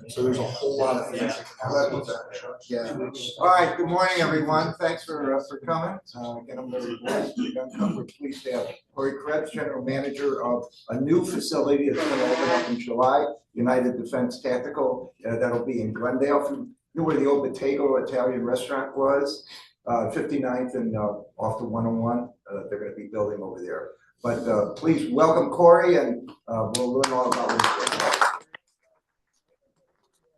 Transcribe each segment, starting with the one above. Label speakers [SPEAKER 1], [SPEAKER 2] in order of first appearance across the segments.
[SPEAKER 1] So there's a whole lot of things that can happen with that. Yeah. All right. Good morning, everyone. Thanks for coming. Again, I'm very blessed. We're pleased to have Corey Krebs, General Manager of a new facility that's going to open up in July, United Defense Tactical. That'll be in Glendale. From where the old Bottego Italian restaurant was, 59th and off the 101. They're going to be building over there. But please welcome Corey, and we'll learn all about what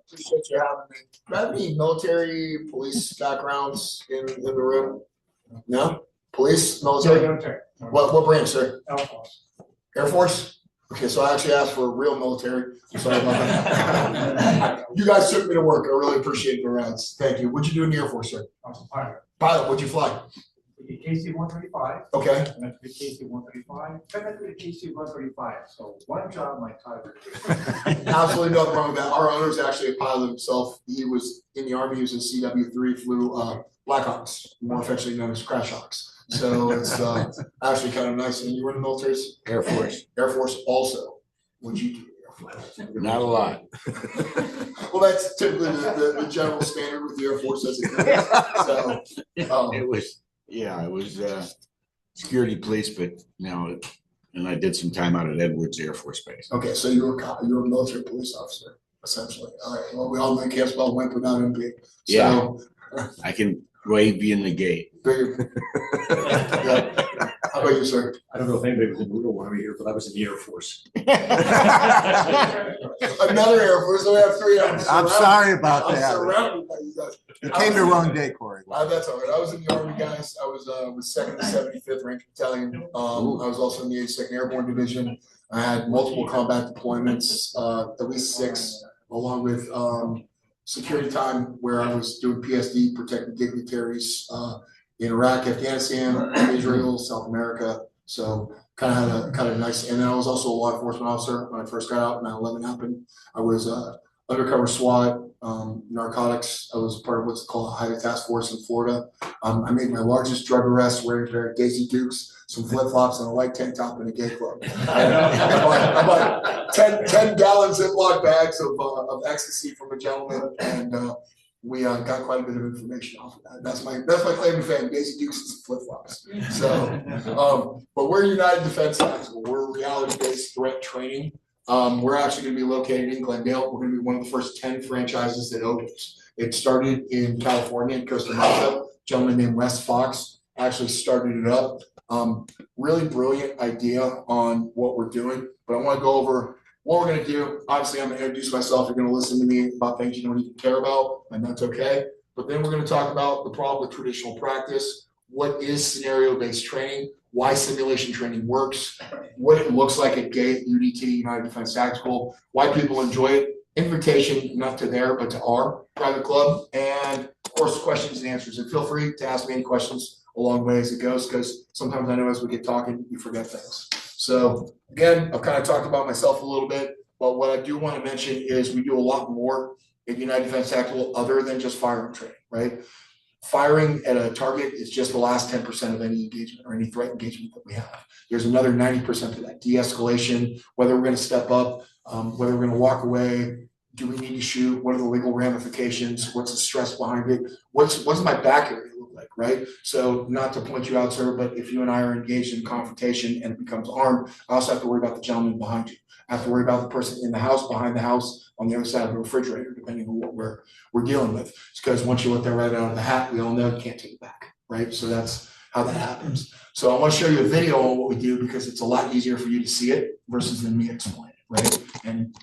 [SPEAKER 1] Appreciate you having me. Do you have any military, police backgrounds in the room? No? Police, military?
[SPEAKER 2] Military.
[SPEAKER 1] What branch, sir?
[SPEAKER 2] Air Force.
[SPEAKER 1] Air Force? Okay, so I actually asked for a real military. I'm sorry about that. You guys took me to work. I really appreciate the rounds. Thank you. What'd you do in the Air Force, sir?
[SPEAKER 2] I was a pilot.
[SPEAKER 1] Pilot, what'd you fly?
[SPEAKER 2] The KC-135.
[SPEAKER 1] Okay.
[SPEAKER 2] I went to the KC-135. Then I went to the KC-135. So one job, my tiger.
[SPEAKER 1] Absolutely nothing wrong with that. Our owner's actually a pilot himself. He was in the Army. He was in CW3, flew Blackhawks, more affectionately known as Crash Hawks. So it's actually kind of nice. And you were in the military?
[SPEAKER 3] Air Force.
[SPEAKER 1] Air Force also. What'd you do in the Air Force?
[SPEAKER 3] Not a lot.
[SPEAKER 1] Well, that's typically the general standard with the Air Force as it goes. So,
[SPEAKER 3] It was, yeah, it was security police, but now, and I did some time out at Edwards Air Force Base.
[SPEAKER 1] okay, so you were a military police officer, essentially. All right. Well, we all know you can't spell wimp without MP.
[SPEAKER 3] Yeah. I can wave you in the gate.
[SPEAKER 1] Yeah. How about you, sir?
[SPEAKER 4] I don't know if anybody was in Little Army here, but I was in the Air Force.
[SPEAKER 1] Another Air Force. So we have three.
[SPEAKER 5] I'm sorry about
[SPEAKER 1] I'm
[SPEAKER 5] that.
[SPEAKER 1] surrounded by you guys.
[SPEAKER 5] You came the wrong day, Corey.
[SPEAKER 1] That's all right. I was in the Army, guys. I was with 2nd and 75th Ranger Battalion. I was also in the 82nd Airborne Division. I had multiple combat deployments, at least 6, along with security time where I was doing PSD, protecting dignitaries in Iraq, Afghanistan, Israel, South America. So kind of had a nice. And then I was also a law enforcement officer when I first got out. 9/11 happened. I was undercover SWAT, narcotics. I was part of what's called a high task force in Florida. I made my largest drug arrest wearing a pair of Daisy Dukes, some flip flops, and a white tank top in a gay club. I bought 10 gallon Ziploc bags of ecstasy from a gentleman, and we got quite a bit of information off of that. That's my claim to fame: Daisy Dukes and flip flops. So, but we're United Defense Tactical. We're reality-based threat training. We're actually going to be located in Glendale. We're going to be one of the first 10 franchises that opens. It started in California, in Costa Mesa. A gentleman named Wes Fox actually started it up. Really brilliant idea on what we're doing, but I want to go over what we're going to do. Obviously, I'm going to introduce myself. You're going to listen to me about things you don't even care about, and that's okay. But then we're going to talk about the problem with traditional practice. What is scenario-based training? Why simulation training works, what it looks like at GATE, UDT, United Defense Tactical, why people enjoy it, invitation not to their but to our private club, and of course questions and answers. And feel free to ask me any questions along the way as it goes, because sometimes I know as we get talking, you forget things. So again, I've kind of talked about myself a little bit, but what I do want to mention is we do a lot more at United Defense Tactical other than just firearm training, right? Firing at a target is just the last 10% of any engagement or any threat engagement that we have. There's another 90% of that de-escalation, whether we're going to step up, whether we're going to walk away, do we need to shoot, what are the legal ramifications, what's the stress behind it, what's my back area look like, right? So not to point you out, sir, but if you and I are engaged in confrontation and it becomes armed, I also have to worry about the gentleman behind you. I have to worry about the person in the house, behind the house, on the other side of the refrigerator, depending on what we're dealing with. It's because once you let that right out of the hat, we all know you can't take it back, right? So that's how that happens. So I want to show you a video on what we do because it's a lot easier for you to see it versus than me explain it, right? And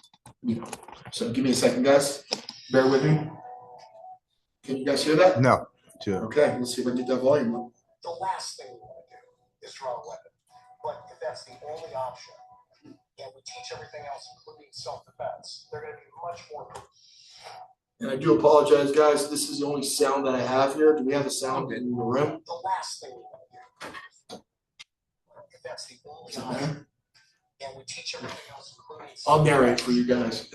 [SPEAKER 1] so give me a second, guys. Bear with me. Can you guys hear that?
[SPEAKER 5] No. Sure.
[SPEAKER 1] Okay, let's see if I can get that volume up.
[SPEAKER 6] The last thing we want to do is draw a weapon. But if that's the only option, and we teach everything else, including self-defense, they're going to be much more.
[SPEAKER 1] And I do apologize, guys. This is the only sound that I have here. Do we have a sound in the room?
[SPEAKER 6] The last thing we want to do, if that's the only option, and we teach everything else, including.
[SPEAKER 1] I'll narrate for you guys.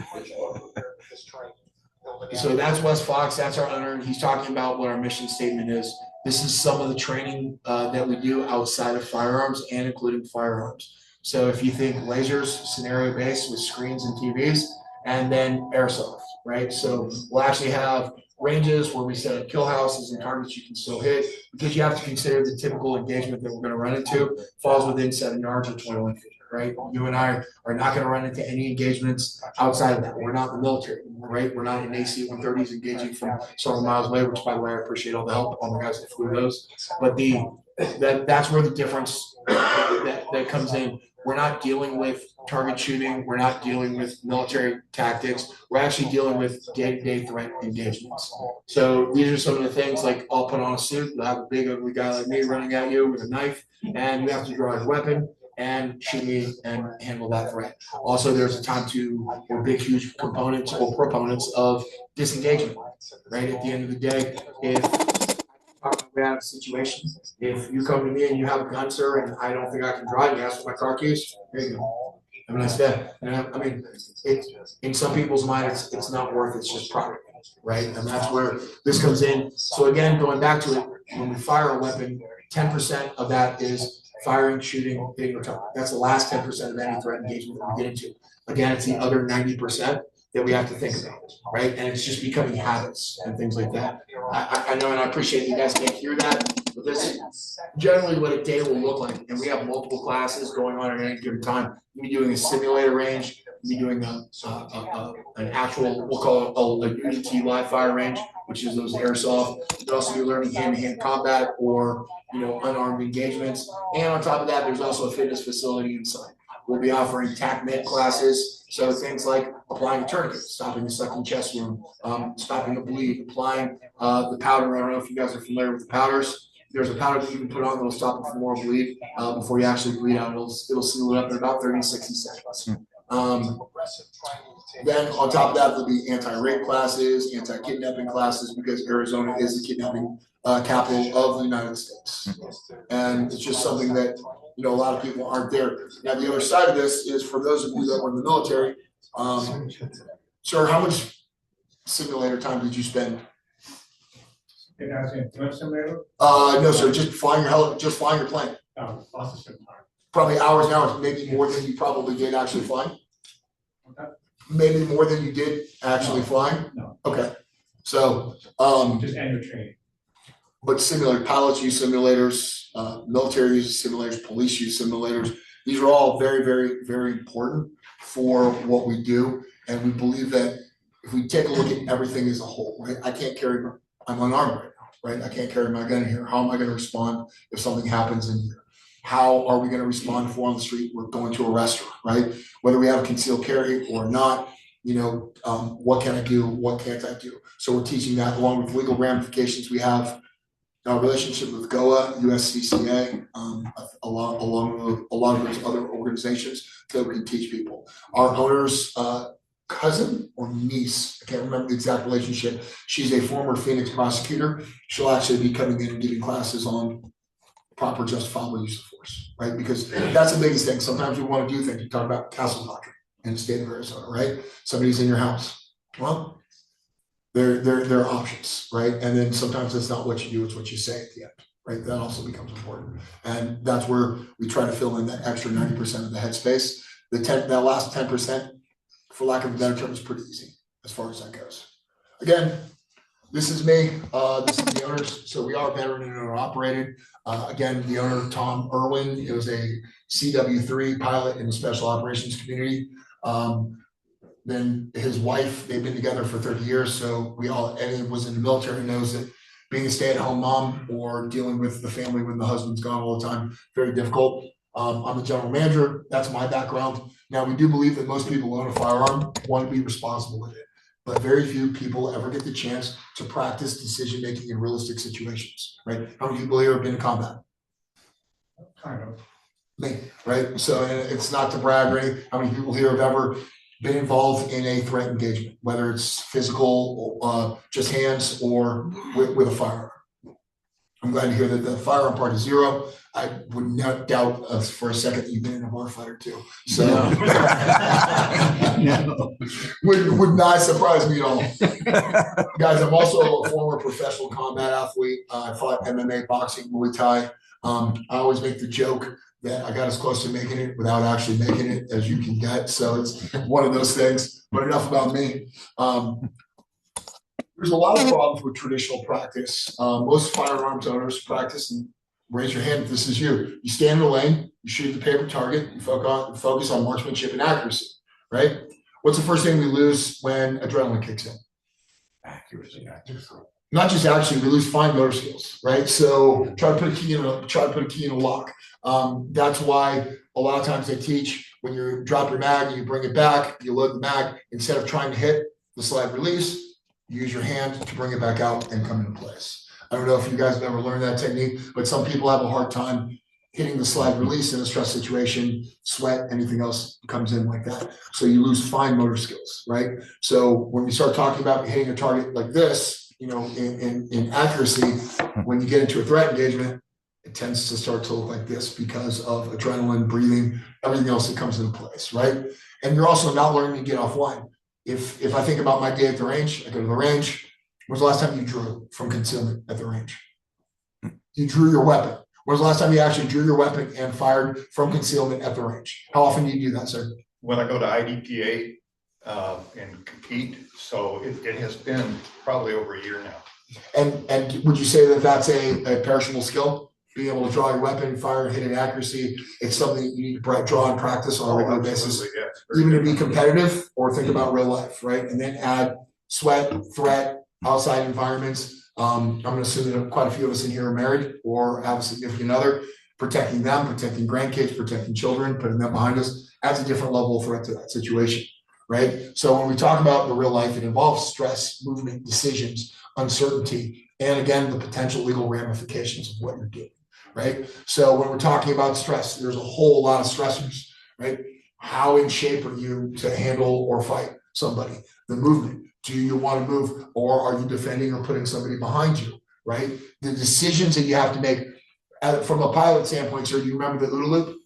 [SPEAKER 1] So that's Wes Fox. That's our owner. And he's talking about what our mission statement is. This is some of the training that we do outside of firearms and including firearms. So if you think lasers, scenario based with screens and TVs, and then airsoft, right? So we'll actually have ranges where we set up kill houses and targets you can still hit, because you have to consider the typical engagement that we're gonna run into falls within 7 yards or 21 feet, right? You and I are not gonna run into any engagements outside of that. We're not in the military, right? We're not in AC-130s engaging from several miles away, which, by the way, I appreciate all the help, all the guys that flew those. But that's where the difference that comes in. We're not dealing with target shooting. We're not dealing with military tactics. We're actually dealing with day-to-day threat engagements. So these are some of the things, like I'll put on a suit, you'll have a big ugly guy like me running at you with a knife, and you have to draw your weapon and shoot me and handle that threat. Also, there's a time we're big, huge components or proponents of disengagement, right? At the end of the day, if we have a situation, if you come to me and you have a gun, sir, and I don't think I can drive, you ask for my car keys, there you go. Have a nice day. And I mean, in some people's mind, it's not worth it, it's just property, right? And that's where this comes in. So again, going back to it, when we fire a weapon, 10% of that is firing, shooting, hitting, or target. That's the last 10% of any threat engagement that we get into. Again, it's the other 90% that we have to think about, right? And it's just becoming habits and things like that. I know, and I appreciate you guys can't hear that, but this is generally what a day will look like. And we have multiple classes going on at any given time. You'll be doing a simulator range, you'll be doing an actual, we'll call it a UDT live fire range, which is those airsoft. You'll also be learning hand-to-hand combat or, unarmed engagements. And on top of that, there's also a fitness facility inside. We'll be offering TAC-MIT classes, so things like applying a tourniquet, stopping a sucking chest wound, stopping a bleed, applying the powder. I don't know if you guys are familiar with the powders. There's a powder that you can put on that will stop a femoral bleed before you actually bleed out. It'll seal it up in about 30 to 60 seconds. Then on top of that, there'll be anti-rape classes, anti-kidnapping classes, because Arizona is the kidnapping capital of the United States. And it's just something that, a lot of people aren't there. Now, the other side of this is for those of you that were in the military, sir, how much simulator time did you spend? No, sir, just flying your plane. Probably hours and hours, maybe more than you probably did actually flying? Maybe more than you did actually flying?
[SPEAKER 2] No.
[SPEAKER 1] Okay. So,
[SPEAKER 2] just annual training.
[SPEAKER 1] But pilots use simulators, military uses simulators, police use simulators. These are all very, very, very important for what we do. And we believe that if we take a look at everything as a whole, right? I'm unarmed right now, right? I can't carry my gun here. How am I going to respond if something happens in here? How are we going to respond if we're on the street? We're going to a restaurant, right? Whether we have a concealed carry or not, what can I do? What can't I do? So we're teaching that along with legal ramifications. We have a relationship with GOA, USCCA, a lot of those other organizations that we can teach people. Our owner's cousin or niece, I can't remember the exact relationship. She's a former Phoenix prosecutor. She'll actually be coming in and giving classes on proper justifiable use of force, right? Because that's the biggest thing. Sometimes we want to do things. You talk about castle doctrine in the state of Arizona, right? Somebody's in your house. Well, there are options, right? And then sometimes it's not what you do, it's what you say at the end, right? That also becomes important. And that's where we try to fill in that extra 90% of the headspace. That last 10%, for lack of a better term, is pretty easy as far as that goes. Again, this is me. This is the owners. So we are veteran and owner operated. Again, the owner, Tom Irwin, it was a CW3 pilot in the special operations community. Then his wife, they've been together for 30 years. So anyone was in the military knows that being a stay-at-home mom or dealing with the family when the husband's gone all the time, very difficult. I'm the general manager. That's my background. Now, we do believe that most people who own a firearm want to be responsible with it, but very few people ever get the chance to practice decision-making in realistic situations, right? How many people here have been in combat?
[SPEAKER 2] Kind of.
[SPEAKER 1] Me, right? So it's not to brag or anything. How many people here have ever been involved in a threat engagement, whether it's physical, just hands, or with a firearm? I'm glad to hear that the firearm part is zero. I would not doubt for a second that you've been in a bar fight or two. So
[SPEAKER 3] No.
[SPEAKER 1] would not surprise me at all. Guys, I'm also a former professional combat athlete. I fought MMA, boxing, Muay Thai. I always make the joke that I got as close to making it without actually making it as you can get. So it's one of those things, but enough about me. There's a lot of problems with traditional practice. Most firearms owners practice, and raise your hand if this is you. You stand in the lane, you shoot the paper target, you focus on marksmanship and accuracy, right? What's the first thing we lose when adrenaline kicks in?
[SPEAKER 3] Accuracy.
[SPEAKER 1] Not just actually, we lose fine motor skills, right? So try to put a key in a lock. That's why a lot of times they teach when you drop your mag and you bring it back, you load the mag, instead of trying to hit the slide release, use your hand to bring it back out and come into place. I don't know if you guys have ever learned that technique, but some people have a hard time hitting the slide release in a stress situation, sweat, anything else comes in like that. So you lose fine motor skills, right? So when we start talking about hitting a target like this, you know, in accuracy, when you get into a threat engagement, it tends to start to look like this because of adrenaline, breathing, everything else that comes into place, right? And you're also not learning to get offline. If I think about my day at the range, I go to the range. When's the last time you drew from concealment at the range? You drew your weapon. When's the last time you actually drew your weapon and fired from concealment at the range? How often do you do that, sir?
[SPEAKER 7] When I go to IDPA and compete, so it has been probably over a year now.
[SPEAKER 1] And would you say that that's a perishable skill? Being able to draw your weapon, fire, and hit it accuracy, it's something that you need to draw and practice on a regular basis,
[SPEAKER 7] Yes,
[SPEAKER 1] even to be competitive or think about real life, right? And then add sweat, threat, outside environments. I'm going to assume that quite a few of us in here are married or have a significant other. Protecting them, protecting grandkids, protecting children, putting them behind us adds a different level of threat to that situation, right? So when we talk about the real life, it involves stress, movement, decisions, uncertainty, and again, the potential legal ramifications of what you're doing, right? So when we're talking about stress, there's a whole lot of stressors, right? How in shape are you to handle or fight somebody? The movement. Do you want to move, or are you defending or putting somebody behind you, right? The decisions that you have to make from a pilot standpoint, sir, do you remember the OODA loop?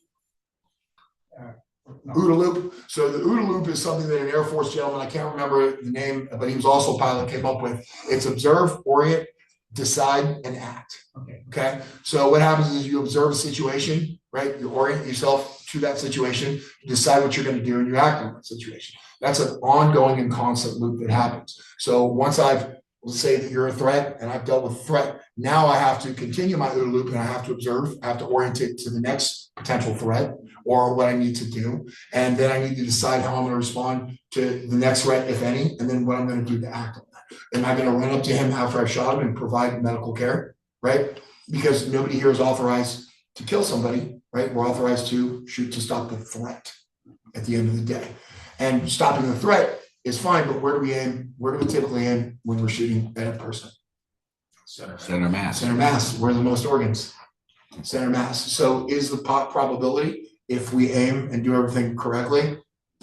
[SPEAKER 1] OODA loop. So the OODA loop is something that an Air Force gentleman, I can't remember the name, but he was also a pilot, came up with. It's observe, orient, decide, and act. Okay. So what happens is you observe a situation, right? You orient yourself to that situation, you decide what you're going to do, and you act on that situation. That's an ongoing and constant loop that happens. So once let's say that you're a threat and I've dealt with threat, now I have to continue my OODA loop and I have to observe, I have to orient it to the next potential threat or what I need to do. And then I need to decide how I'm going to respond to the next threat, if any, and then what I'm going to do to act on that. Am I going to run up to him after I've shot him and provide medical care, right? Because nobody here is authorized to kill somebody, right? We're authorized to shoot to stop the threat at the end of the day. And stopping the threat is fine, but where do we aim? Where do we typically aim when we're shooting at a person?
[SPEAKER 3] Center mass.
[SPEAKER 1] Center mass. Where are the most organs? Center mass. So is the probability, if we aim and do everything correctly,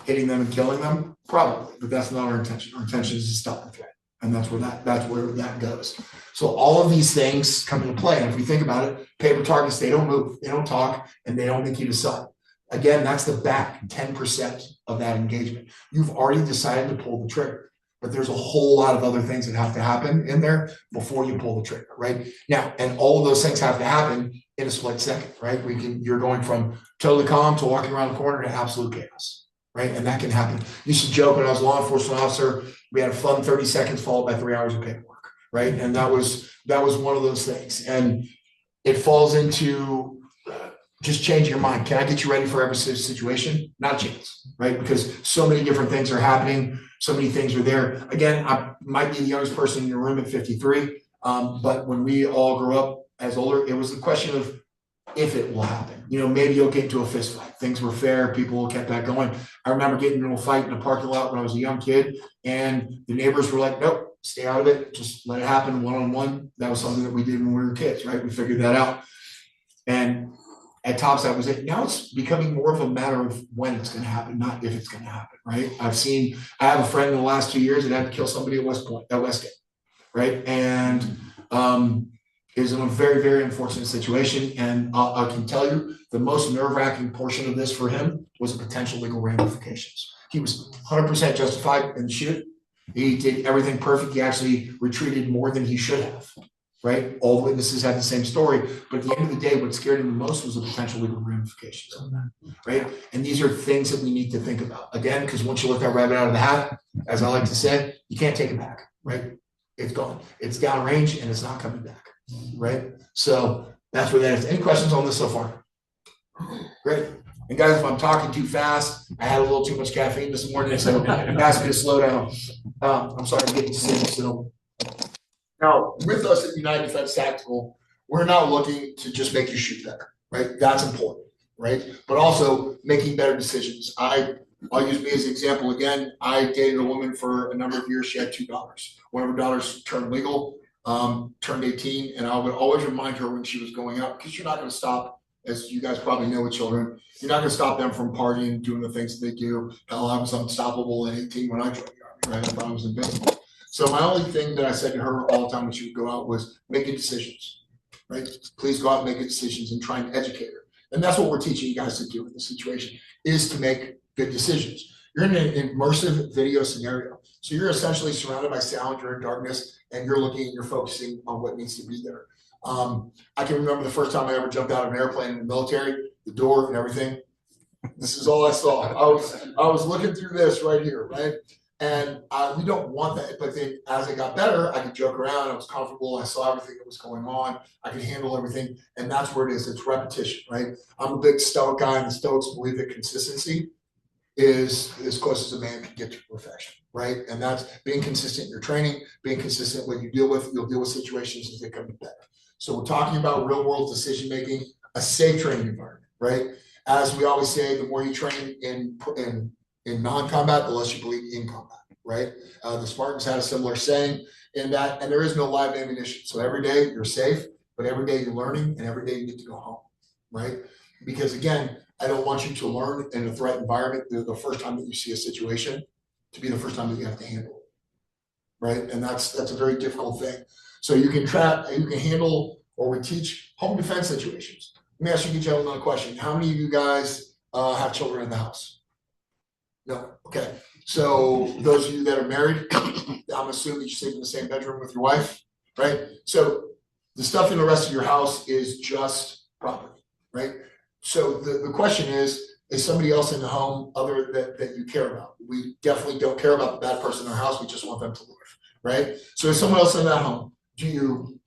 [SPEAKER 1] hitting them and killing them? Probably, but that's not our intention. Our intention is to stop the threat. And that's where that goes. So all of these things come into play. And if we think about it, paper targets, they don't move, they don't talk, and they don't make you decide. Again, that's the back 10% of that engagement. You've already decided to pull the trigger, but there's a whole lot of other things that have to happen in there before you pull the trigger, right? Now, and all of those things have to happen in a split second, right? You're going from totally calm to walking around the corner to absolute chaos, right? And that can happen. Used to joke when I was a law enforcement officer, we had a fun 30 seconds followed by 3 hours of paperwork, right? And that was one of those things. And it falls into just changing your mind. Can I get you ready for every situation? Not a chance, right? Because so many different things are happening. So many things are there. Again, I might be the youngest person in your room at 53. But when we all grew up as older, it was a question of if it will happen. You know, maybe you'll get into a fist fight. Things were fair. People kept that going. I remember getting into a fight in a parking lot when I was a young kid, and the neighbors were like, nope, stay out of it. Just let it happen one-on-one. That was something that we did when we were kids, right? We figured that out. And at tops, that was it. Now it's becoming more of a matter of when it's going to happen, not if it's going to happen, right? I have a friend in the last 2 years that had to kill somebody at Westgate, right? And is in a very, very unfortunate situation. And I can tell you the most nerve-wracking portion of this for him was the potential legal ramifications. He was 100% justified in the shoot. He did everything perfect. He actually retreated more than he should have. right? All the witnesses had the same story, but at the end of the day, what scared him the most was the potential legal ramifications of that, right? And these are things that we need to think about. Again, because once you let that rabbit out of the hat, as I like to say, you can't take it back, right? It's gone. It's downrange and it's not coming back, right? So that's where that is. Any questions on this so far? Great. And guys, if I'm talking too fast, I had a little too much caffeine this morning, so ask me to slow down. I'm sorry, I'm getting sick still. Now, with us at United Defense Tactical, we're not looking to just make you shoot better, right? That's important, right? But also making better decisions. I'll use me as an example again. I dated a woman for a number of years. She had 2 daughters. One of her daughters turned legal, turned 18, and I would always remind her when she was going out, because you're not going to stop, as you guys probably know with children, you're not going to stop them from partying, doing the things that they do. Hell, I was unstoppable at 18 when I joined the Army, right? I thought I was invincible. So my only thing that I said to her all the time when she would go out was make good decisions, right? Please go out and make good decisions and try and educate her. And that's what we're teaching you guys to do in this situation, is to make good decisions. You're in an immersive video scenario. So you're essentially surrounded by sound, you're in darkness, and you're looking and you're focusing on what needs to be there. I can remember the first time I ever jumped out of an airplane in the military, the door and everything. This is all I saw. I was looking through this right here, right? And we don't want that. But then as I got better, I could joke around. I was comfortable. I saw everything that was going on. I could handle everything. And that's where it is. It's repetition, right? I'm a big Stoic guy, and the Stoics believe that consistency is as close as a man can get to perfection, right? And that's being consistent in your training, being consistent what you deal with. You'll deal with situations as they come better. So we're talking about real world decision making, a safe training environment, right? As we always say, the more you train in non-combat, the less you bleed in combat, right? The Spartans had a similar saying in that, and there is no live ammunition. So every day you're safe, but every day you're learning, and every day you get to go home, right? Because again, I don't want you to learn in a threat environment the first time that you see a situation to be the first time that you have to handle it, right? And that's a very difficult thing. So you can handle, or we teach home defense situations. Let me ask you gentlemen a question. How many of you guys have children in the house? No. Okay. So those of you that are married, I'm assuming you sleep in the same bedroom with your wife, right? So the stuff in the rest of your house is just property, right? So the question is somebody else in the home other that you care about? We definitely don't care about the bad person in our house. We just want them to live, right? So is someone else in that home? Do you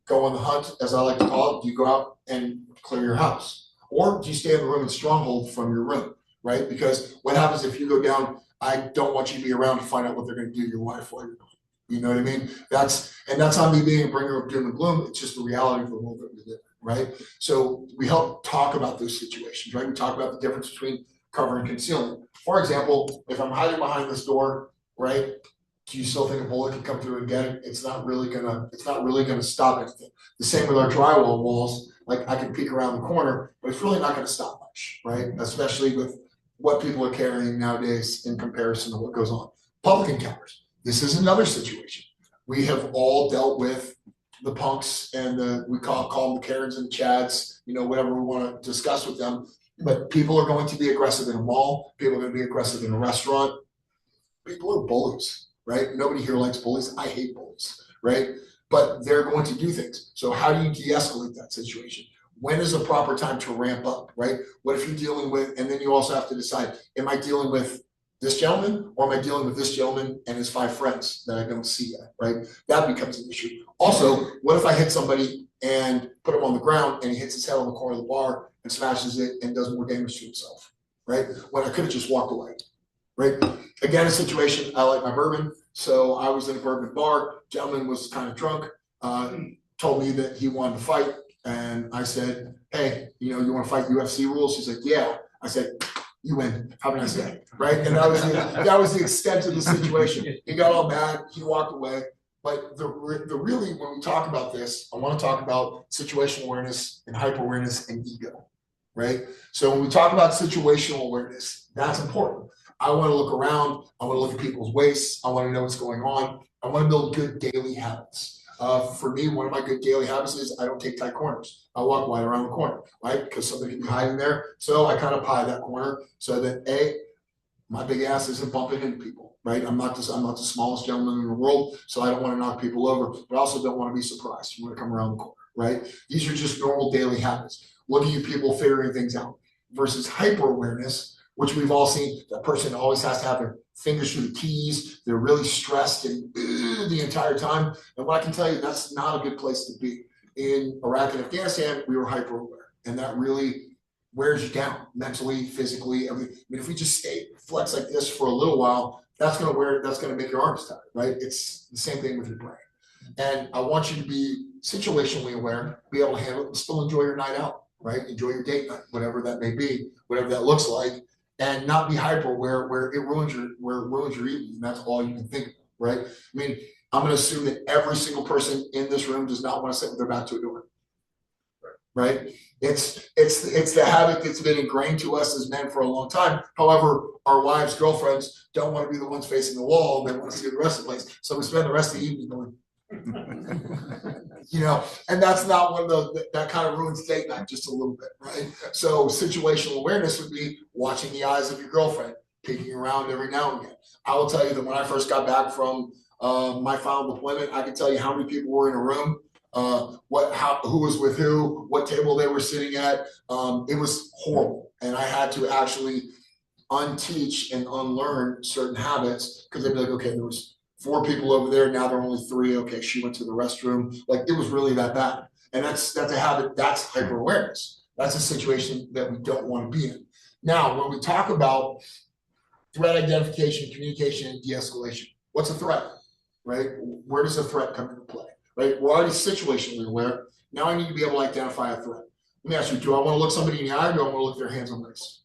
[SPEAKER 1] go on the hunt, as I like to call it? Do you go out and clear your house? Or do you stay in the room and stronghold from your room, right? Because what happens if you go down, I don't want you to be around to find out what they're going to do to your wife while you're gone. You know what I mean? That's not me being a bringer of doom and gloom. It's just the reality of the world that we live in, right? So we help talk about those situations, right? We talk about the difference between cover and concealment. For example, if I'm hiding behind this door, right? Do you still think a bullet can come through and get it? It's not really gonna stop anything. The same with our drywall walls. Like I can peek around the corner, but it's really not gonna stop much, right? Especially with what people are carrying nowadays in comparison to what goes on. Public encounters. This is another situation. We have all dealt with the punks and we call them the Karens and Chads, whatever we want to discuss with them. But people are going to be aggressive in a mall. People are going to be aggressive in a restaurant. People are bullies, right? Nobody here likes bullies. I hate bullies, right? But they're going to do things. So how do you de-escalate that situation? When is the proper time to ramp up, right? What if you're dealing with, and then you also have to decide, am I dealing with this gentleman, or am I dealing with this gentleman and his 5 friends that I don't see yet, right? That becomes an issue. Also, what if I hit somebody and put him on the ground and he hits his head on the corner of the bar and smashes it and does more damage to himself, right? When I could have just walked away, right? Again, a situation, I like my bourbon. So I was in a bourbon bar, gentleman was kind of drunk, told me that he wanted to fight. And I said, hey, you want to fight UFC rules? He's like, yeah. I said, you win. Have a nice day, right? And that was the extent of the situation. He got all mad. He walked away. But the really, when we talk about this, I want to talk about situational awareness and hyper awareness and ego, right? So when we talk about situational awareness, that's important. I want to look around. I want to look at people's waists. I want to know what's going on. I want to build good daily habits. For me, one of my good daily habits is I don't take tight corners. I walk wide around the corner, right? Because somebody can be hiding there. So I kind of pie that corner so that My big ass isn't bumping into people, right? I'm not the smallest gentleman in the world, so I don't want to knock people over, but I also don't want to be surprised when I come around the corner, right? These are just normal daily habits. Look at you people figuring things out versus hyper awareness, which we've all seen. That person always has to have their fingers through the keys. They're really stressed and the entire time. And what I can tell you, that's not a good place to be. In Iraq and Afghanistan, we were hyper aware, and that really wears you down mentally, physically. I mean, if we just stay flex like this for a little while, that's gonna make your arms tired, right? It's the same thing with your brain. And I want you to be situationally aware, be able to handle it, and still enjoy your night out, right? Enjoy your date night, whatever that may be, whatever that looks like, and not be hyper aware where it ruins your evening. And that's all you can think of, right? I mean, I'm gonna assume that every single person in this room does not want to sit with their back to a door. Right? It's the habit that's been ingrained to us as men for a long time. However, our wives, girlfriends don't want to be the ones facing the wall. They want to see the rest of the place. So we spend the rest of the evening going, and that's not one of that kind of ruins date night just a little bit, right? So situational awareness would be watching the eyes of your girlfriend, peeking around every now and again. I will tell you that when I first got back from my final deployment, I could tell you how many people were in a room, who was with who, what table they were sitting at. It was horrible, and I had to actually unteach and unlearn certain habits because they'd be like, okay, there was 4 people over there, now there are only 3. Okay, she went to the restroom. Like, it was really that bad, and that's a habit. That's hyper awareness. That's a situation that we don't want to be in. Now, when we talk about threat identification, communication, and de-escalation, what's a threat, right? Where does a threat come into play? Right, we're already situationally aware. Now I need to be able to identify a threat. Let me ask you, do I want to look somebody in the eye, or do I want to look at their hands and waist?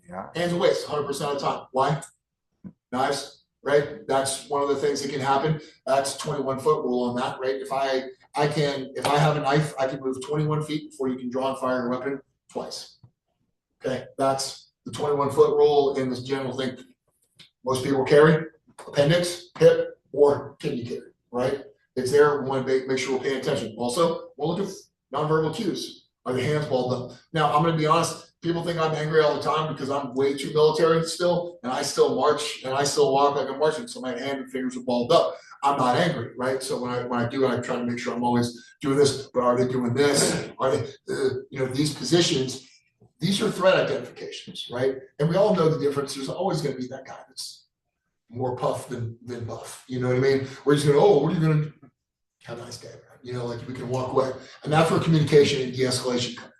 [SPEAKER 5] Yeah.
[SPEAKER 1] Hands and waist, 100% of the time. Why? Knives, right? That's one of the things that can happen. That's 21-foot rule on that, right? If I have a knife, I can move 21 feet before you can draw and fire a weapon twice. Okay, that's the 21-foot rule in this general thing. Most people carry appendix, hip, or kidney carry, right? It's there. We want to make sure we're paying attention. Also, we'll look at nonverbal cues. Are the hands balled up? Now, I'm going to be honest. People think I'm angry all the time because I'm way too military still, and I still march and I still walk like I'm marching. So my hand and fingers are balled up. I'm not angry, right? So when I do it, I try to make sure I'm always doing this. But are they doing this? Are they, these positions? These are threat identifications, right? And we all know the difference. There's always going to be that guy that's more puff than buff. You know what I mean? Where he's going, oh, what are you going to do? Have a nice day, man. Like we can walk away. And that's where communication and de-escalation come in.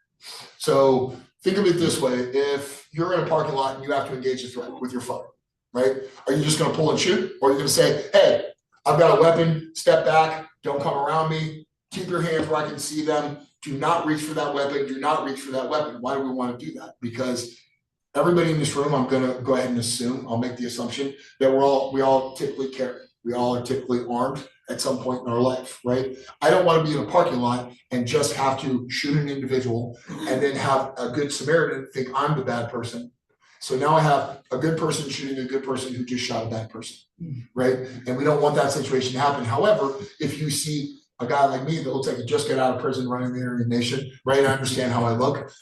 [SPEAKER 1] So think of it this way. If you're in a parking lot and you have to engage a threat with your phone, right? Are you just going to pull and shoot? Or are you going to say, hey, I've got a weapon, step back, don't come around me, keep your hands where I can see them, do not reach for that weapon, do not reach for that weapon. Why do we want to do that? Because everybody in this room, I'm going to go ahead and assume, I'll make the assumption that we all typically carry. We all are typically armed at some point in our life, right? I don't want to be in a parking lot and just have to shoot an individual and then have a good Samaritan think I'm the bad person. So now I have a good person shooting a good person who just shot a bad person, right? And we don't want that situation to happen. However, if you see a guy like me that looks like he just got out of prison running the Aryan Nation, right? I understand how I look.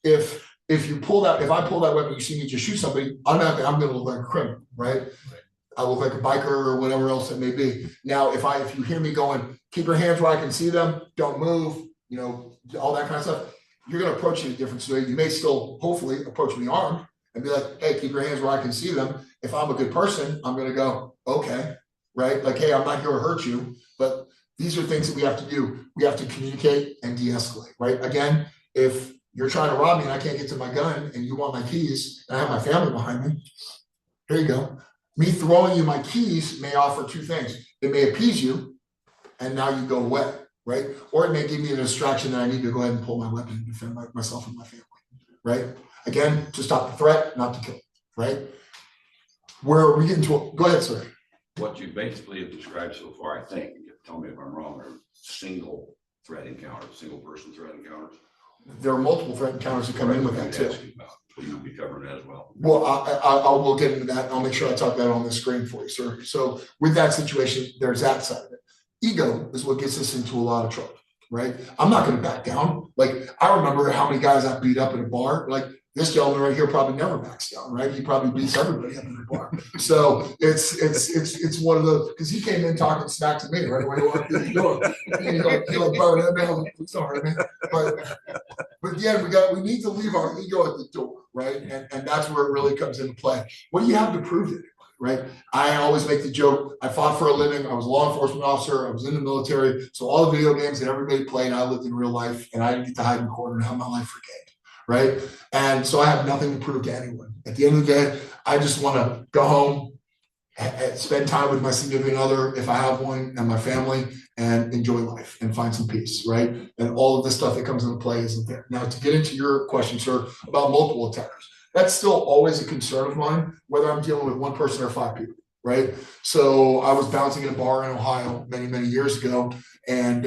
[SPEAKER 1] If I pull that weapon, you see me just shoot somebody, automatically I'm going to look like a criminal, right? I look like a biker or whatever else it may be. Now, if you hear me going, keep your hands where I can see them, don't move, all that kind of stuff, you're going to approach it a different way. You may still, hopefully, approach me armed and be like, hey, keep your hands where I can see them. If I'm a good person, I'm going to go, okay, right? Like, hey, I'm not here to hurt you. But these are things that we have to do. We have to communicate and de-escalate, right? Again, if you're trying to rob me and I can't get to my gun and you want my keys and I have my family behind me, here you go. Me throwing you my keys may offer two things. It may appease you, and now you go away, right? Or it may give me a distraction that I need to go ahead and pull my weapon and defend myself and my family, right? Again, to stop the threat, not to kill, right? Where are we getting to? Go ahead, sir.
[SPEAKER 8] What you basically have described so far, I think, tell me if I'm wrong, are single threat encounters, single person threat encounters.
[SPEAKER 1] There are multiple threat encounters that come in with that too.
[SPEAKER 8] You'll be covering that as well.
[SPEAKER 1] Well, I will get into that. I'll make sure I talk that on the screen for you, sir. So with that situation, there's that side of it. Ego is what gets us into a lot of trouble, right? I'm not going to back down. Like, I remember how many guys I beat up at a bar. Like, This gentleman right here probably never backs down, right? He probably beats everybody up in the bar. So it's one of those, because he came in talking smack to me right away. What are you doing? He like bro, that man, sorry, man. But again, we need to leave our ego at the door, right? And that's where it really comes into play. What do you have to prove to anybody, right? I always make the joke, I fought for a living, I was a law enforcement officer, I was in the military, so all the video games that everybody played, I lived in real life, and I didn't get to hide in the corner and have my life regained. Right. And so I have nothing to prove to anyone. At the end of the day, I just want to go home and spend time with my significant other, if I have one, and my family, and enjoy life and find some peace. Right. And all of this stuff that comes into play isn't there. Now, to get into your question, sir, about multiple attackers, that's still always a concern of mine, whether I'm dealing with one person or 5 people. Right. So I was bouncing in a bar in Ohio many, many years ago, and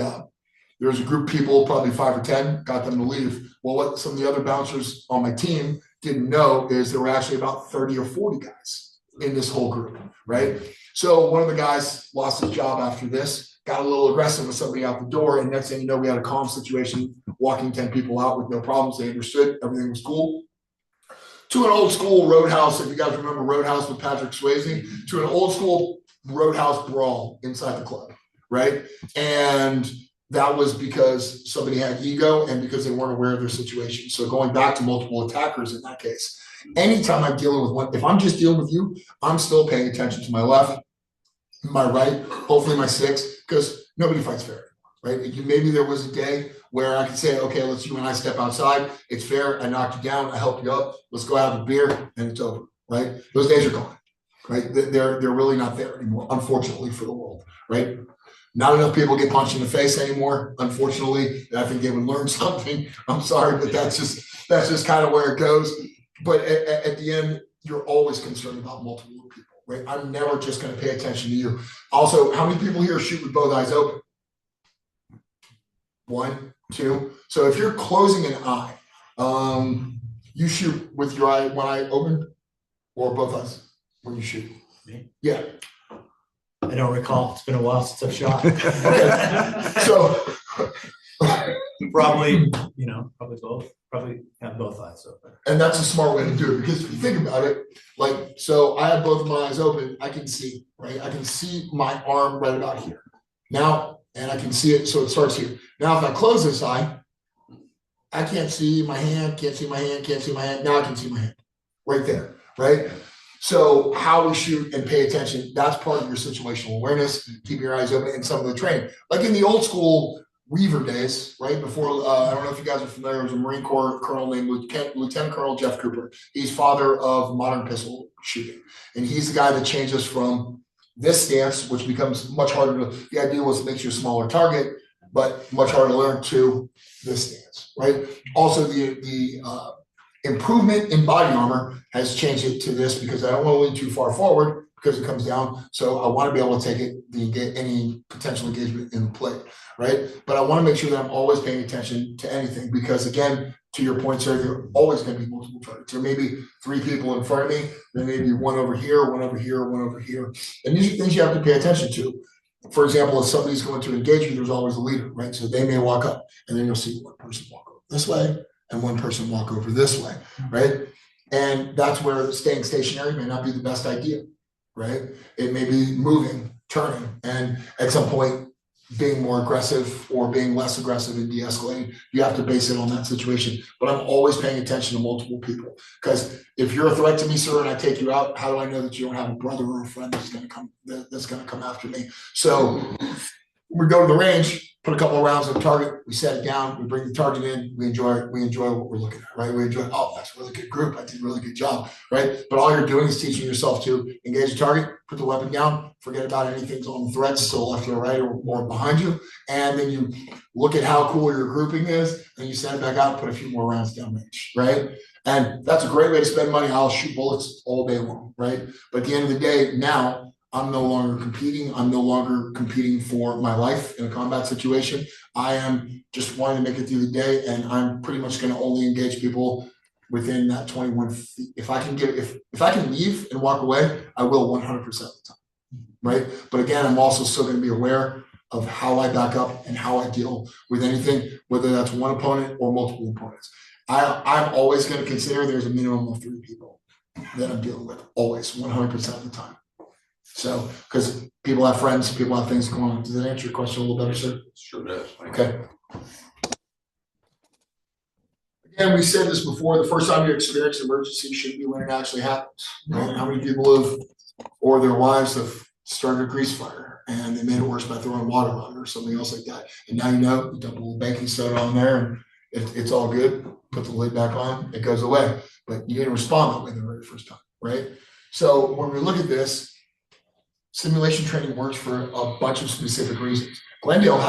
[SPEAKER 1] there was a group of people, probably 5 or 10, got them to leave. Well, what some of the other bouncers on my team didn't know is there were actually about 30 or 40 guys in this whole group, right? So one of the guys lost his job after this, got a little aggressive with somebody out the door, and next thing you know, we had a calm situation, walking 10 people out with no problems. They understood, everything was cool. To an old school Roadhouse, if you guys remember Roadhouse with Patrick Swayze, to an old school Roadhouse brawl inside the club, right? And that was because somebody had ego and because they weren't aware of their situation. So going back to multiple attackers in that case, anytime I'm dealing with one, if I'm just dealing with you, I'm still paying attention to my left, my right, hopefully my 6, because nobody fights fair, right? Maybe there was a day where I could say, okay, let's you and I step outside. It's fair. I knocked you down. I helped you up. Let's go have a beer, and it's over, right? Those days are gone, right? They're really not there anymore, unfortunately for the world, right? Not enough people get punched in the face anymore. Unfortunately, I think they would learn something. I'm sorry, but that's just kind of where it goes. But at the end, you're always concerned about multiple people, right? I'm never just going to pay attention to you. Also, how many people here shoot with both eyes open? 1, 2. So if you're closing an eye, you shoot with your eye, one eye open, or both eyes when you shoot?
[SPEAKER 4] Me?
[SPEAKER 1] Yeah.
[SPEAKER 9] I don't recall. It's been a while since I've shot.
[SPEAKER 1] So
[SPEAKER 9] probably both. Probably have both eyes open.
[SPEAKER 1] And that's a smart way to do it, because if you think about it, like, so I have both of my eyes open, I can see, right? I can see my arm right about here. Now, and I can see it, so it starts here. Now, if I close this eye, I can't see my hand, can't see my hand, can't see my hand. Now I can see my hand right there, right? So how we shoot and pay attention, that's part of your situational awareness, keep your eyes open, and some of the training. Like in the old school Weaver days, right before, I don't know if you guys are familiar, with a Marine Corps colonel named Lieutenant Colonel Jeff Cooper. He's father of modern pistol shooting. And he's the guy that changed us from this stance, which becomes much harder to, the idea was it makes you a smaller target, but much harder to learn, to this stance, right? Also, the improvement in body armor has changed it to this, because I don't want to lean too far forward because it comes down. So I want to be able to take it, any potential engagement in the plate, right? But I want to make sure that I'm always paying attention to anything, because again, to your point, sir, there are always going to be multiple targets. There may be 3 people in front of me. There may be one over here, one over here, one over here. And these are things you have to pay attention to. For example, if somebody's going to engage you, there's always a leader, right? So they may walk up, and then you'll see one person walk over this way and one person walk over this way, right? And that's where staying stationary may not be the best idea, right? It may be moving, turning, and at some point being more aggressive or being less aggressive and de-escalating. You have to base it on that situation. But I'm always paying attention to multiple people, because if you're a threat to me, sir, and I take you out, how do I know that you don't have a brother or a friend that's going to come after me? So we go to the range, put a couple of rounds on the target, we set it down, we bring the target in, we enjoy what we're looking at, right? We enjoy, oh, that's a really good group, I did a really good job, right? But all you're doing is teaching yourself to engage the target, put the weapon down, forget about anything on the threats to the left or right or behind you, and then you look at how cool your grouping is, and you set it back out and put a few more rounds down range, right? And that's a great way to spend money. I'll shoot bullets all day long, right? But at the end of the day, now, I'm no longer competing. I'm no longer competing for my life in a combat situation. I am just wanting to make it through the day, and I'm pretty much going to only engage people within that 21 feet. If I can leave and walk away, I will 100% of the time, right? But again, I'm also still going to be aware of how I back up and how I deal with anything, whether that's one opponent or multiple opponents. I'm always gonna consider there's a minimum of 3 people that I'm dealing with, always, 100% of the time. So, because people have friends, people have things going on. Does that answer your question a little better, sir?
[SPEAKER 8] Sure does. Thank you.
[SPEAKER 1] Okay. Again, we said this before, the first time you experience an emergency should be when it actually happens, right? How many people have, or their wives have started a grease fire and they made it worse by throwing water on it or something else like that. And now you know, you dump a little baking soda on there and it's all good, put the lid back on, it goes away. But you didn't respond that way the very first time, right? So when we look at this, simulation training works for a bunch of specific reasons. Glendale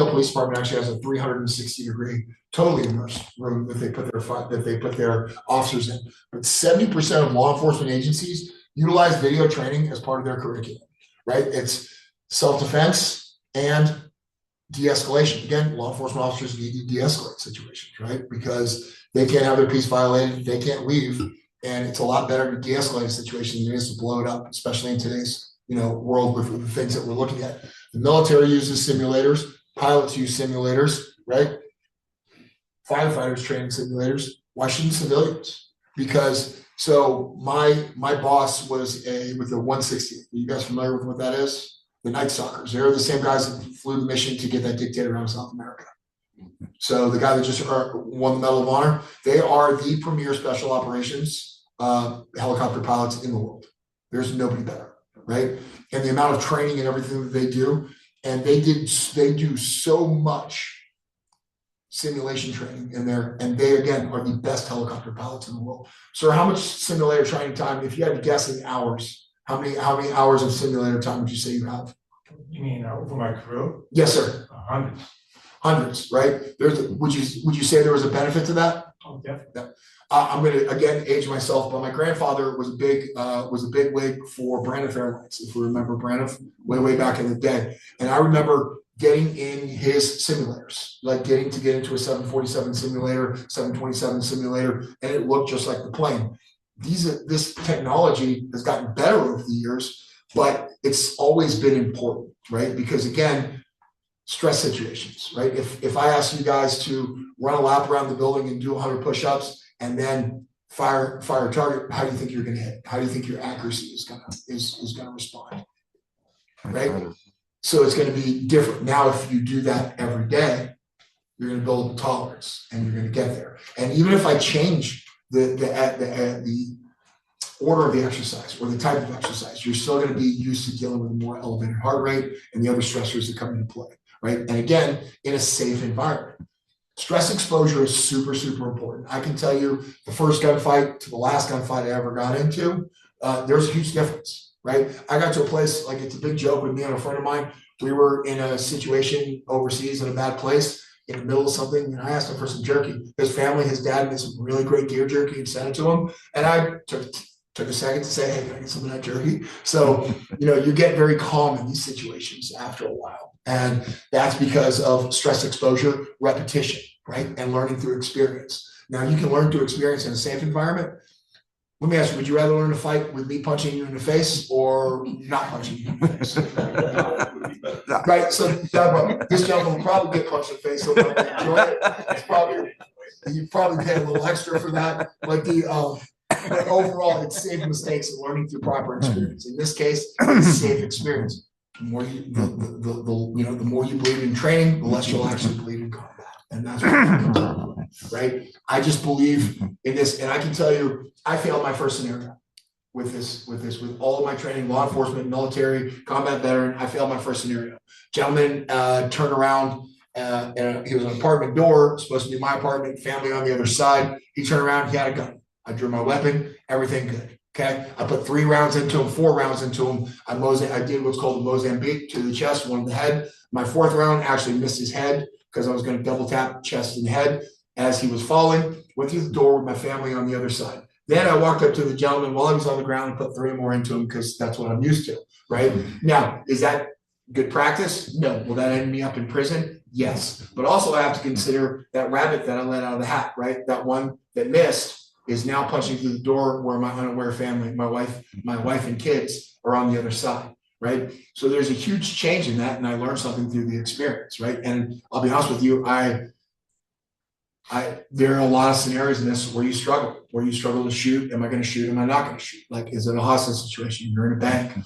[SPEAKER 1] Police Department actually has a 360-degree, totally immersed room that they put their officers in. But 70% of law enforcement agencies utilize video training as part of their curriculum, right? It's self-defense and de-escalation. Again, law enforcement officers need to de-escalate situations, right? Because they can't have their peace violated, they can't leave, and it's a lot better to de-escalate a situation than it is to blow it up, especially in today's world with the things that we're looking at. The military uses simulators, pilots use simulators, right? Firefighters train in simulators. Why shouldn't civilians? Because so my boss was with the 160th. Are you guys familiar with what that is? The Night Stalkers. They're the same guys that flew the mission to get that dictator out of South America. So the guy that just won the Medal of Honor, they are the premier special operations helicopter pilots in the world. There's nobody better. Right, and the amount of training and everything that they do, and they do so much simulation training in there, and they again are the best helicopter pilots in the world. Sir, how much simulator training time? If you had to guess in hours, how many hours of simulator time would you say you have?
[SPEAKER 2] You mean for my crew?
[SPEAKER 1] Yes, sir.
[SPEAKER 2] Hundreds,
[SPEAKER 1] right? Would you say there was a benefit to that?
[SPEAKER 2] Oh, definitely.
[SPEAKER 1] I'm going to again age myself, but my grandfather was a big wig for Braniff Airlines, if we remember Braniff, way back in the day. And I remember getting in his simulators, like getting into a 747 simulator, 727 simulator, and it looked just like the plane. This technology has gotten better over the years, but it's always been important, right? Because again, stress situations, right? If I ask you guys to run a lap around the building and do 100 push-ups and then fire a target, how do you think you're going to hit? How do you think your accuracy is going to respond? Right? So it's going to be different. Now, if you do that every day, you're going to build a tolerance and you're going to get there. And even if I change the order of the exercise or the type of exercise, you're still going to be used to dealing with a more elevated heart rate and the other stressors that come into play, right? And again, in a safe environment. Stress exposure is super, super important. I can tell you the first gunfight to the last gunfight I ever got into, there's a huge difference, right? I got to a place, like it's a big joke with me and a friend of mine. We were in a situation overseas in a bad place in the middle of something, and I asked him for some jerky. His family, his dad made some really great deer jerky and sent it to him. And I took a second to say, hey, can I get some of that jerky? So, you get very calm in these situations after a while. And that's because of stress exposure, repetition, right? And learning through experience. Now, you can learn through experience in a safe environment. Let me ask you, would you rather learn to fight with me punching you in the face or not punching you in the face? Right? So this gentleman will probably get punched in the face. So enjoy it. You probably pay a little extra for that. But but overall, it's safe mistakes and learning through proper experience. In this case, it's a safe experience. The more the more you bleed in training, the less you'll actually bleed in combat. And that's what right? I just believe in this, and I can tell you, I failed my first scenario with all of my training, law enforcement, military, combat veteran. I failed my first scenario. Gentleman turned around, and he was an apartment door, supposed to be my apartment, family on the other side. He turned around, he had a gun. I drew my weapon, everything good. Okay, I put 3 rounds into him, 4 rounds into him. I did what's called a Mozambique to the chest, one to the head. My 4th round actually missed his head because I was going to double tap chest and head as he was falling. Went through the door with my family on the other side. Then I walked up to the gentleman while he was on the ground and put 3 more into him because that's what I'm used to, right? Now, is that good practice? No. Will that end me up in prison? Yes. But also I have to consider that rabbit that I let out of the hat, right? That one that missed is now punching through the door where my unaware family, my wife and kids are on the other side, right? So there's a huge change in that, and I learned something through the experience, right? And I'll be honest with you, There are a lot of scenarios in this where you struggle to shoot. Am I going to shoot? Am I not going to shoot? Like, is it a hostage situation? You're in a bank,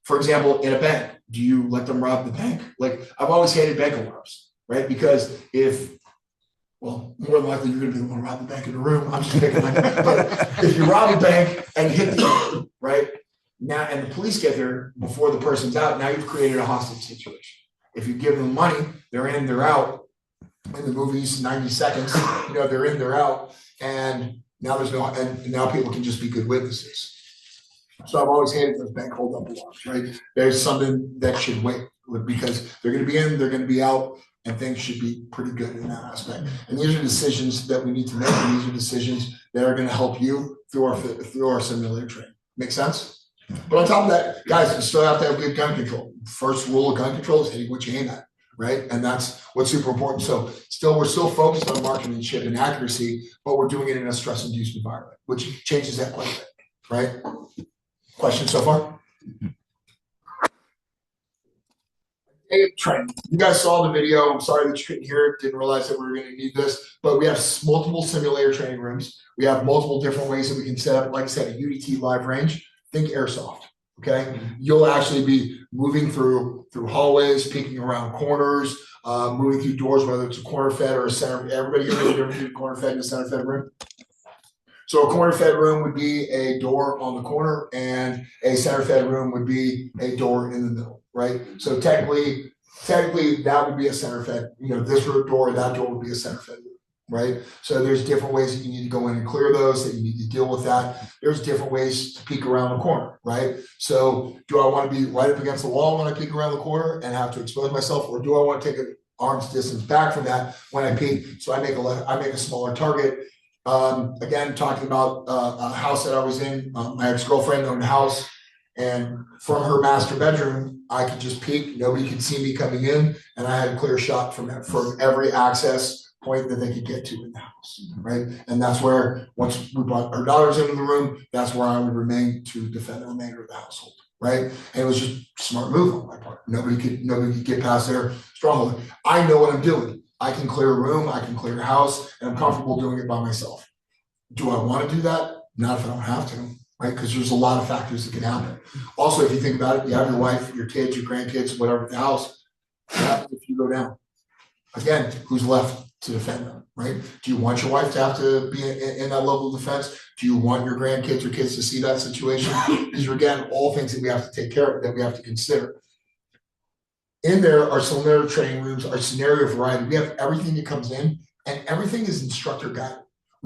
[SPEAKER 1] for example, in a bank, do you let them rob the bank? Like, I've always hated bank alarms, right? Because more than likely you're going to be the one to rob the bank in the room. I'm just picking but if you rob a bank and hit the right now, and the police get there before the person's out, now you've created a hostage situation. If you give them money, they're in, they're out. In the movies, 90 seconds, they're in, they're out, and now now people can just be good witnesses. So I've always hated those bank hold up alarms, right? There's something that should wait because they're going to be in, they're going to be out, and things should be pretty good in that aspect. And these are decisions that we need to make, and these are decisions that are going to help you through our simulator training. Make sense? But on top of that, guys, you still have to have good gun control. First rule of gun control is hitting what you aim at. Right. And that's what's super important. So we're still focused on marksmanship and accuracy, but we're doing it in a stress-induced environment, which changes that quite a bit. Right? Questions so far? Training. You guys saw the video. I'm sorry that you couldn't hear it, didn't realize that we were going to need this, but we have multiple simulator training rooms. We have multiple different ways that we can set up, like I said, a UDT live range. Think airsoft. Okay, you'll actually be moving through hallways, peeking around corners, moving through doors, whether it's a corner fed or a center. Everybody here knows the difference between a corner fed and a center fed room. So a corner fed room would be a door on the corner, and a center fed room would be a door in the middle, right? So technically that would be a center fed. This door, that door would be a center fed room. Right. So there's different ways that you need to go in and clear those, that you need to deal with that. There's different ways to peek around the corner. Right. So do I want to be right up against the wall when I peek around the corner and have to expose myself? Or do I want to take an arm's distance back from that when I peek? So I make a smaller target. Again, talking about a house that I was in, my ex-girlfriend owned a house, and from her master bedroom, I could just peek. Nobody could see me coming in, and I had a clear shot from every access point that they could get to in the house, right? And that's where, once we brought her daughters into the room, that's where I would remain to defend the remainder of the household, right? And it was just a smart move on my part. Nobody could get past their stronghold. I know what I'm doing. I can clear a room, I can clear a house, and I'm comfortable doing it by myself. Do I want to do that? Not if I don't have to, right? Because there's a lot of factors that can happen. Also, if you think about it, you have your wife, your kids, your grandkids, whatever at the house. What happens if you go down? Again, who's left to defend them, right? Do you want your wife to have to be in that level of defense? Do you want your grandkids or kids to see that situation? These are, again, all things that we have to take care of, that we have to consider. In there, our simulator training rooms, our scenario variety, we have everything that comes in, and everything is instructor guided.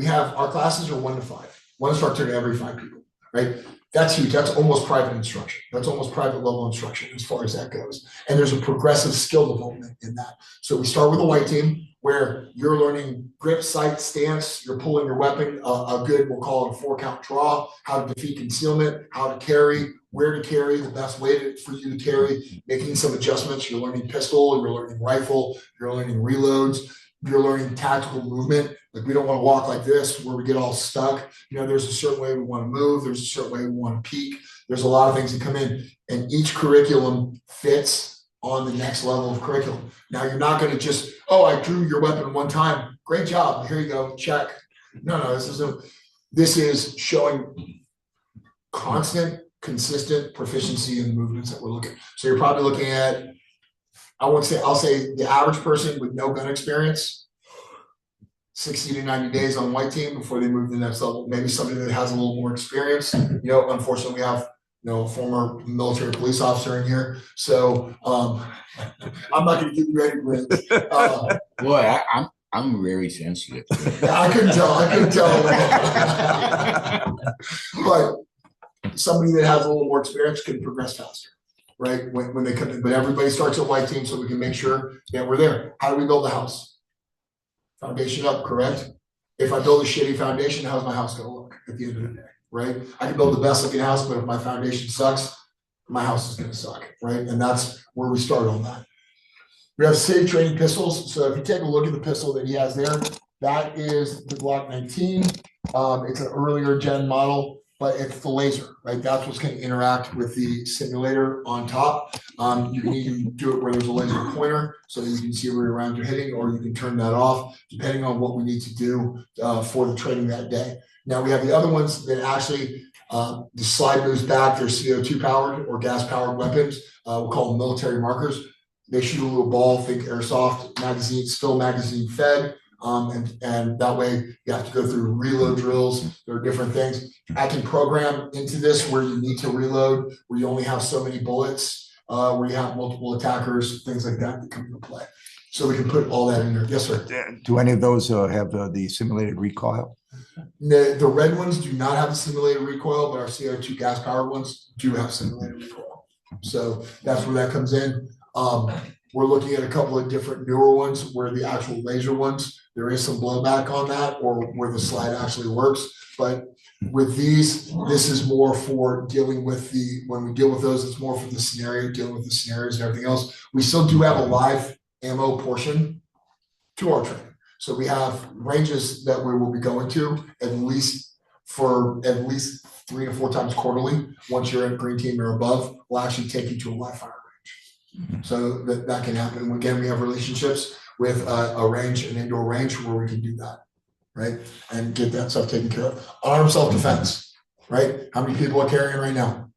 [SPEAKER 1] Our classes are 1 to 5, one instructor to every 5 people, right? That's huge. That's almost private instruction. That's almost private level instruction as far as that goes. And there's a progressive skill development in that. So we start with a white team where you're learning grip, sight, stance. You're pulling your weapon, a good, we'll call it a 4-count draw, how to defeat concealment, how to carry, where to carry, the best way for you to carry, making some adjustments. You're learning pistol, you're learning rifle, you're learning reloads, you're learning tactical movement. Like, we don't want to walk like this where we get all stuck. There's a certain way we want to move. There's a certain way we want to peek. There's a lot of things that come in, and each curriculum fits on the next level of curriculum. Now, you're not going to just, I drew your weapon one time. Great job. Here you go. Check. No, this is showing constant, consistent proficiency in the movements that we're looking. So you're probably looking at, I'll say the average person with no gun experience, 60 to 90 days on white team before they move to the next level. Maybe somebody that has a little more experience. Unfortunately, we have a former military police officer in here, so I'm not going to give you any grades.
[SPEAKER 3] Boy, I'm very sensitive.
[SPEAKER 1] I couldn't tell. But somebody that has a little more experience can progress faster, right? When they come in. But everybody starts at white team, so we can make sure that we're there. How do we build a house? Foundation up, correct? If I build a shitty foundation, how's my house going to look at the end of the day, right? I can build the best looking house, but if my foundation sucks, my house is going to suck, right? And that's where we start on that. We have safe training pistols. So if you take a look at the pistol that he has there, that is the Glock 19. It's an earlier gen model. but it's the laser, right? That's what's gonna interact with the simulator on top. You can either do it where there's a laser pointer, so that you can see where around you're hitting, or you can turn that off, depending on what we need to do, for the training that day. Now, we have the other ones that actually, the slide moves back, they're CO2 powered or gas powered weapons, we'll call them military markers. They shoot a little ball, think airsoft magazine, still magazine fed. And that way you have to go through reload drills. There are different things. I can program into this where you need to reload, where you only have so many bullets, where you have multiple attackers, things like that come into play. So we can put all that in there. Yes, sir.
[SPEAKER 5] Do any of those have the simulated recoil?
[SPEAKER 1] The red ones do not have a simulated recoil, but our CO2 gas powered ones do have simulated recoil. So that's where that comes in. We're looking at a couple of different newer ones where the actual laser ones, there is some blowback on that, or where the slide actually works. But with these, this is more for dealing with when we deal with those, it's more for the scenario, dealing with the scenarios and everything else. We still do have a live ammo portion to our training. So we have ranges that we will be going to at least 3 to 4 times quarterly. Once you're at green team or above, we'll actually take you to a live fire range. So that can happen. And again, we have relationships with a range, an indoor range, where we can do that, right? And get that stuff taken care of. Armed self-defense, right? How many people are carrying right now?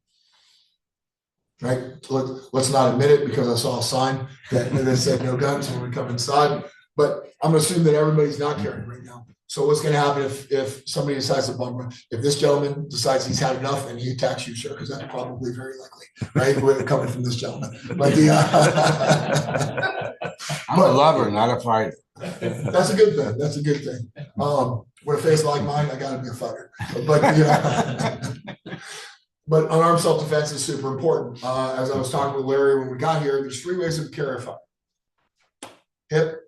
[SPEAKER 1] Right? Let's not admit it, because I saw a sign that said no guns when we come inside. But I'm gonna assume that everybody's not carrying right now. So what's gonna happen if somebody decides to bug run? If this gentleman decides he's had enough and he attacks you, sir, because that's probably very likely, right? We're coming from this gentleman. But
[SPEAKER 3] I'm a lover, not a fighter.
[SPEAKER 1] That's a good thing. That's a good thing. With a face like mine, I gotta be a fighter. But but unarmed self-defense is super important. As I was talking with Larry when we got here, there's 3 ways of carry a fire. Hip,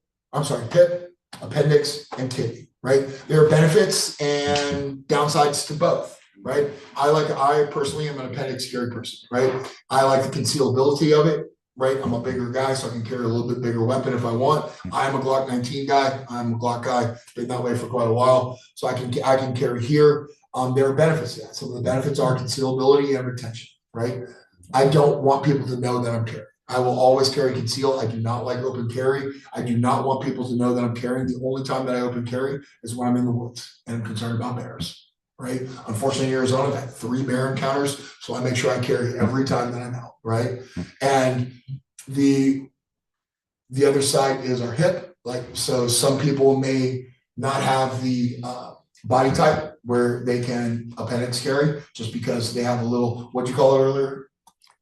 [SPEAKER 1] appendix, and kidney, right? There are benefits and downsides to both, right? I personally am an appendix carry person, right? I like the concealability of it, right? I'm a bigger guy, so I can carry a little bit bigger weapon if I want. I'm a Glock 19 guy. I'm a Glock guy. Been that way for quite a while, so I can carry here. There are benefits to that. Some of the benefits are concealability and retention, right? I don't want people to know that I'm carrying. I will always carry conceal. I do not like open carry. I do not want people to know that I'm carrying. The only time that I open carry is when I'm in the woods and I'm concerned about bears, right? Unfortunately, in Arizona, I've had 3 bear encounters, so I make sure I carry every time that I'm out, right? And the other side is our hip. So some people may not have the body type where they can appendix carry, just because they have a little, what'd you call it earlier?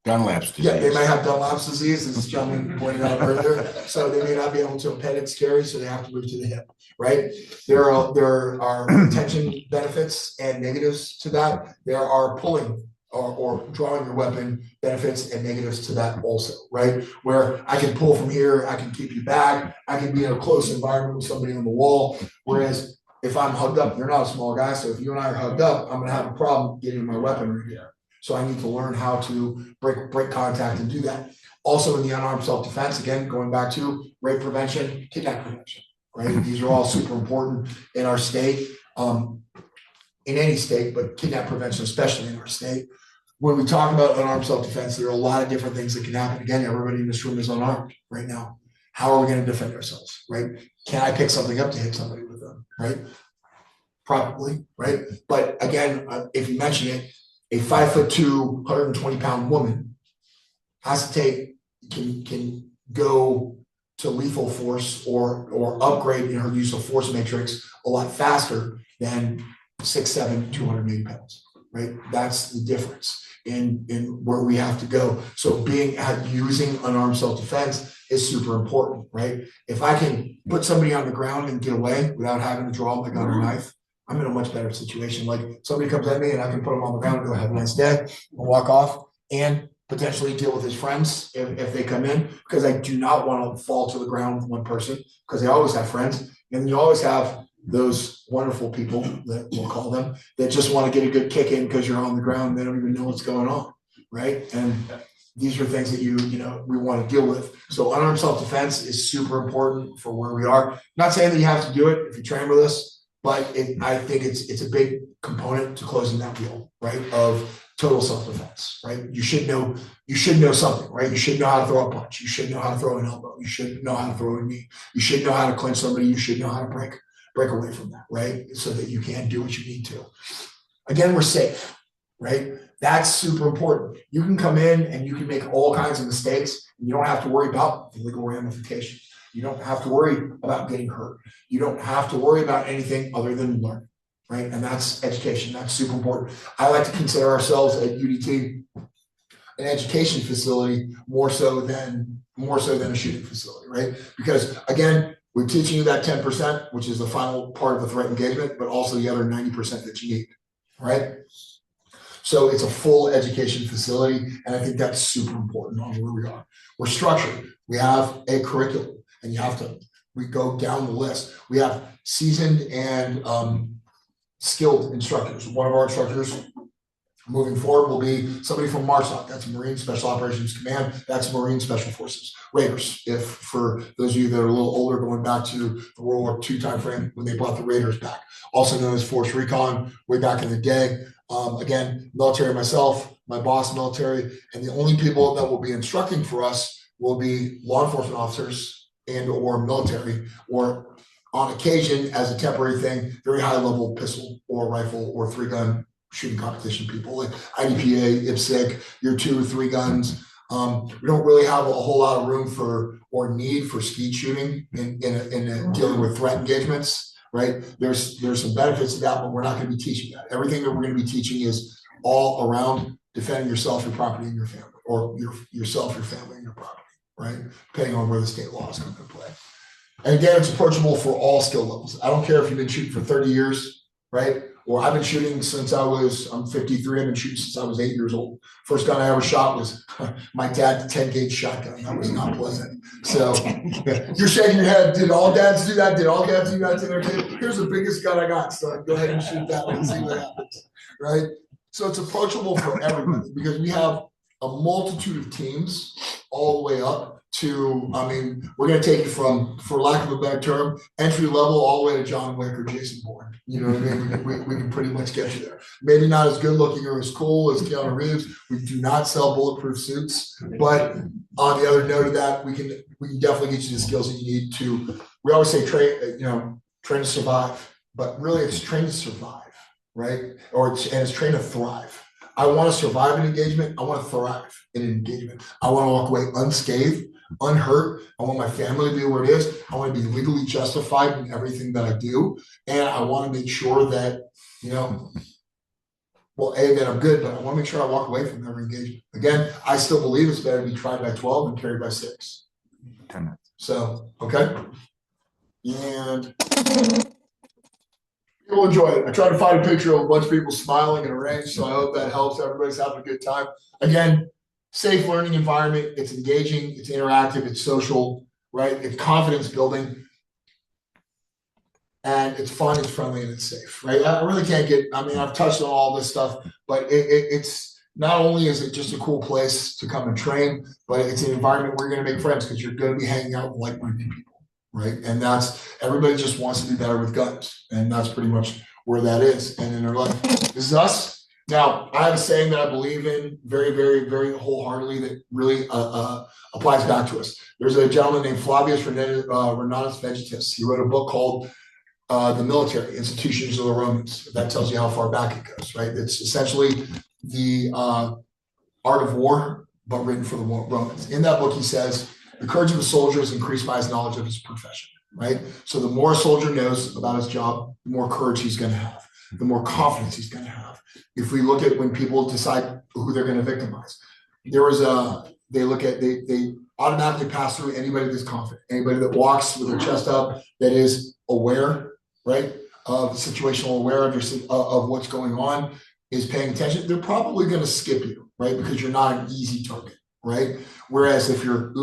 [SPEAKER 3] Dunlap's disease.
[SPEAKER 1] Yeah, they might have Dunlap's disease, as this gentleman pointed out earlier. So they may not be able to appendix carry, so they have to move to the hip, right? There are retention benefits and negatives to that. There are pulling or drawing your weapon benefits and negatives to that also, right? Where I can pull from here, I can keep you back, I can be in a close environment with somebody on the wall. Whereas if I'm hugged up, you're not a small guy, so if you and I are hugged up, I'm gonna have a problem getting my weapon right here. So I need to learn how to break contact and do that. Also in the unarmed self-defense, again, going back to rape prevention, kidnap prevention, right? These are all super important in our state, in any state, but kidnap prevention, especially in our state. When we talk about unarmed self-defense, there are a lot of different things that can happen. Again, everybody in this room is unarmed right now. How are we going to defend ourselves, right? Can I pick something up to hit somebody with them, right? Probably, right? But again, if you mention it, a 5'2", 120-pound woman can go to lethal force or upgrade in her use of force matrix a lot faster than 6'7", 280 pounds, right? That's the difference in where we have to go. So using unarmed self-defense is super important, right? If I can put somebody on the ground and get away without having to draw my gun or knife, I'm in a much better situation. Like somebody comes at me and I can put them on the ground and go, have a nice day, and walk off, and potentially deal with his friends if they come in, because I do not want to fall to the ground with one person, because they always have friends. And you always have those wonderful people, that we'll call them, that just want to get a good kick in because you're on the ground and they don't even know what's going on, right? And these are things that we want to deal with. So unarmed self-defense is super important for where we are. Not saying that you have to do it. If you train with us, but I think it's a big component to closing that wheel, right? Of total self-defense, right? You should know something, right? You should know how to throw a punch. You should know how to throw an elbow. You should know how to throw a knee. You should know how to clinch somebody. You should know how to break away from that, right? So that you can do what you need to. Again, we're safe, right? That's super important. You can come in and you can make all kinds of mistakes, and you don't have to worry about the legal ramifications. You don't have to worry about getting hurt. You don't have to worry about anything other than learning, right? And that's education. That's super important. I like to consider ourselves at UDT an education facility more so than a shooting facility, right? Because again, we're teaching you that 10%, which is the final part of the threat engagement, but also the other 90% that you need, right? So it's a full education facility, and I think that's super important on where we are. We're structured. We have a curriculum, and we go down the list. We have seasoned and skilled instructors. One of our instructors moving forward will be somebody from MARSOC. That's Marine Special Operations Command. That's Marine Special Forces. Raiders, if for those of you that are a little older, going back to the World War II timeframe when they brought the Raiders back, also known as Force Recon, way back in the day. Again, military myself, my boss military, and the only people that will be instructing for us will be law enforcement officers and or military, or on occasion as a temporary thing, very high level pistol or rifle or 3-gun shooting competition people like IDPA, IPSC, your 2 or 3 guns. We don't really have a whole lot of room or need for skeet shooting in dealing with threat engagements. Right? There's some benefits to that, but we're not going to be teaching that. Everything that we're going to be teaching is all around defending yourself, your property, and your family, or yourself, your family, and your property, right? Depending on where the state laws come into play. And again, it's approachable for all skill levels. I don't care if you've been shooting for 30 years, right? Or I've been shooting since I'm 53, I've been shooting since I was 8 years old. First gun I ever shot was my dad's 10-gauge shotgun. That was not pleasant. So you're shaking your head. Did all dads do that? Did all dads do that to their kid? Here's the biggest gun I got, so go ahead and shoot that one and see what happens, right? So it's approachable for everybody because we have a multitude of teams all the way up to, we're going to take it from, for lack of a better term, entry level all the way to John Wick or Jason Bourne. You know what I mean? We can pretty much get you there. Maybe not as good looking or as cool as Keanu Reeves. We do not sell bulletproof suits, but on the other note of that, we can definitely get you the skills that you need to. We always say train to survive, but really it's train to survive, right? It's train to thrive. I want to survive an engagement. I want to thrive in an engagement. I want to walk away unscathed, unhurt. I want my family to be where it is. I want to be legally justified in everything that I do. And I want to make sure that, that I'm good, but I want to make sure I walk away from every engagement. Again, I still believe it's better to be tried by 12 and carried by 6.
[SPEAKER 5] 10 minutes.
[SPEAKER 1] So, okay. And people enjoy it. I tried to find a picture of a bunch of people smiling in a range, so I hope that helps. Everybody's having a good time. Again, safe learning environment. It's engaging, it's interactive, it's social, right? It's confidence building. And it's fun, it's friendly, and it's safe, right? I really can't I've touched on all this stuff, but it's not only is it just a cool place to come and train, but it's an environment where you're going to make friends because you're going to be hanging out with like-minded people. Right. And everybody just wants to do better with guns. And that's pretty much where that is. And in their life, this is us. Now, I have a saying that I believe in very, very, very wholeheartedly that really applies back to us. There's a gentleman named Flavius Renatus Vegetus. He wrote a book called The Military Institutions of the Romans. That tells you how far back it goes, right? It's essentially the art of war, but written for the Romans. In that book, he says, the courage of a soldier is increased by his knowledge of his profession, right? So the more a soldier knows about his job, the more courage he's going to have, the more confidence he's going to have. If we look at when people decide who they're going to victimize, they automatically pass through anybody that's confident, anybody that walks with their chest up, that is aware, right, of situational aware of what's going on, is paying attention. They're probably going to skip you, right, because you're not an easy target, right? Whereas if you're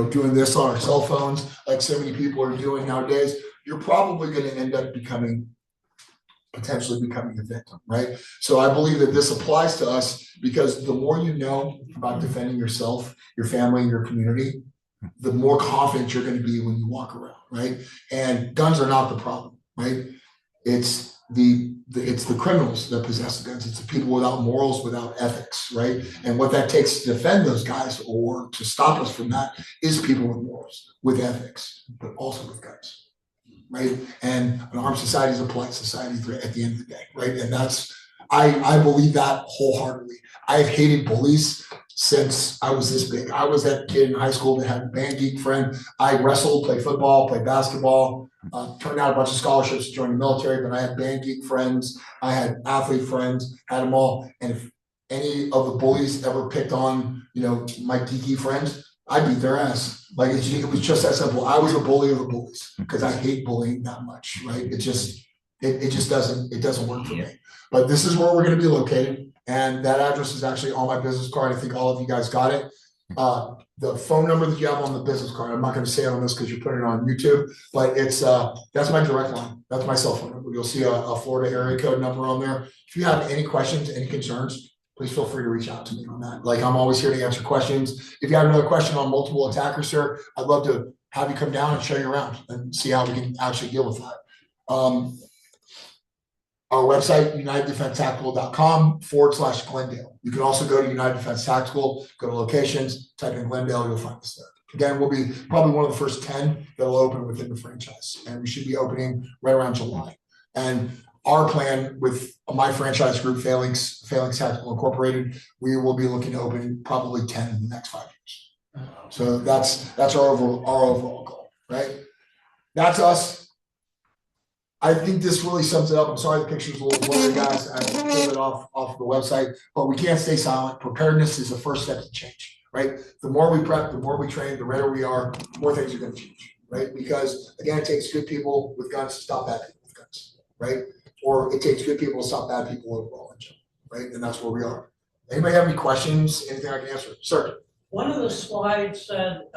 [SPEAKER 1] doing this on our cell phones, like so many people are doing nowadays, you're probably going to end up potentially becoming a victim, right? So I believe that this applies to us because the more you know about defending yourself, your family, and your community, the more confident you're going to be when you walk around, right? And guns are not the problem, right? It's the criminals that possess the guns. It's the people without morals, without ethics, right? And what that takes to defend those guys or to stop us from that is people with morals, with ethics, but also with guns, right? And an armed society is a polite society at the end of the day, right? And I believe that wholeheartedly. I've hated bullies since I was this big. I was that kid in high school that had a band geek friend. I wrestled, played football, played basketball, turned out a bunch of scholarships to join the military, but I had band geek friends. I had athlete friends, had them all. And if any of the bullies ever picked on, my geeky friends, I beat their ass. Like it was just that simple. I was a bully of the bullies because I hate bullying that much, right? It just doesn't work for me. But this is where we're going to be located. And that address is actually on my business card. I think all of you guys got it. The phone number that you have on the business card, I'm not going to say it on this because you're putting it on YouTube, but that's my direct line. That's my cell phone number. You'll see a Florida area code number on there. If you have any questions, any concerns, please feel free to reach out to me on that. Like I'm always here to answer questions. If you have another question on multiple attackers, sir, I'd love to have you come down and show you around and see how we can actually deal with that. Our website, UnitedDefenseTactical.com/Glendale. You can also go to United Defense Tactical, go to locations, type in Glendale, you'll find us there. Again, we'll be probably one of the first 10 that will open within the franchise, and we should be opening right around July. And our plan with my franchise group, Phalanx Tactical Incorporated, we will be looking to open probably 10 in the next 5 years. So that's our overall goal, right? That's us. I think this really sums it up. I'm sorry the picture's a little blurry, guys. I pulled it off the website, but we can't stay silent. Preparedness is the first step to change, right? The more we prep, the more we train, the readier we are, the more things are going to change, right? Because again, it takes good people with guns to stop bad people with guns, right? Or it takes good people to stop bad people overall in general, right? And that's where we are. Anybody have any questions? Anything I can answer? Sir?
[SPEAKER 10] One of the slides said